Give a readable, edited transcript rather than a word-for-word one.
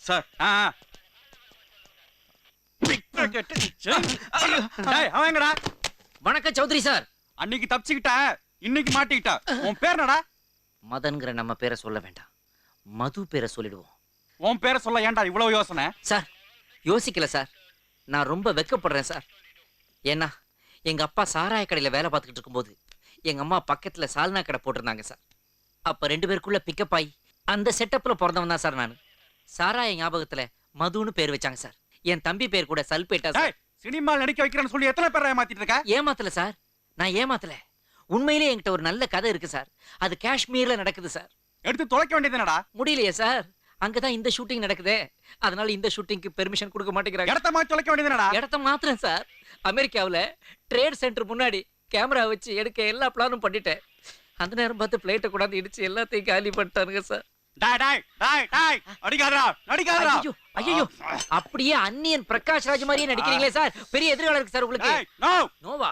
Sir அவங்கடா வணக்கம் Chowdhury sir. அன்னைக்கு தப்பிச்சுக்கிட்ட, இன்னைக்கு மாட்டிக்கிட்ட. உன் பேர் என்னடா? மதன்கிற நம்ம பேரை சொல்ல வேண்டாம், மது பேரை சொல்லிடுவோம். உன் பேரை சொல்ல ஏன்டா இவ்வளவு யோசனை? சார் யோசிக்கல சார், நான் ரொம்ப வெக்கப்படுறேன் சார். ஏன்னா எங்க அப்பா சாராய கடையில வேலை பார்த்துக்கிட்டு இருக்கும்போது எங்க அம்மா பக்கத்துல சால்னா கடை போட்டிருந்தாங்க சார். அப்ப 2 பேருக்குள்ள பிக்கப் ஆகி அந்த செட்டப்ல பிறந்தவன் தான் சார் நான். சாராய ஞாபகத்துல மதுன்னு பேர் வச்சாங்க சார். என் தம்பி பேர் கூட சல்பேட்டா சார். சினிமாவில் நடிக்க வைக்கிறேன்னு சொல்லி எத்தனை பேரை ஏமாத்திட்டு இருக்க? ஏமாத்தல சார், நான் ஏமாத்தல. உண்மையிலே என்கிட்ட ஒரு நல்ல கதை இருக்கு சார். அது காஷ்மீர்ல நடக்குது சார். எடுத்து தொலைக்க வேண்டியது என்னடா? முடியலையே சார், அங்கதான் இந்த ஷூட்டிங் நடக்குதே. அதனால இந்த ஷூட்டிங்க்கு பெர்மிஷன் கொடுக்க மாட்டேங்கிறாங்க. இடத்த மாதிரி தொலைக்க வேண்டியது என்னடா? இடத்த மாத்திரம் சார். அமெரிக்காவுல ட்ரேட் சென்டர் முன்னாடி கேமரா வச்சு எடுக்க எல்லா பிளானும் பண்ணிட்டேன். அந்த நேரம் பார்த்து பிளேட்டை கூடாது இடிச்சு எல்லாத்தையும் காலி பண்ணிட்டானுங்க சார். ஐயோ, அப்படியே அந்நியன் பிரகாஷ் ராஜ் மாதிரியே நடிக்கிறீங்களே சார். பெரிய எதிர்காலம் இருக்கு சார் உங்களுக்கு. நோவா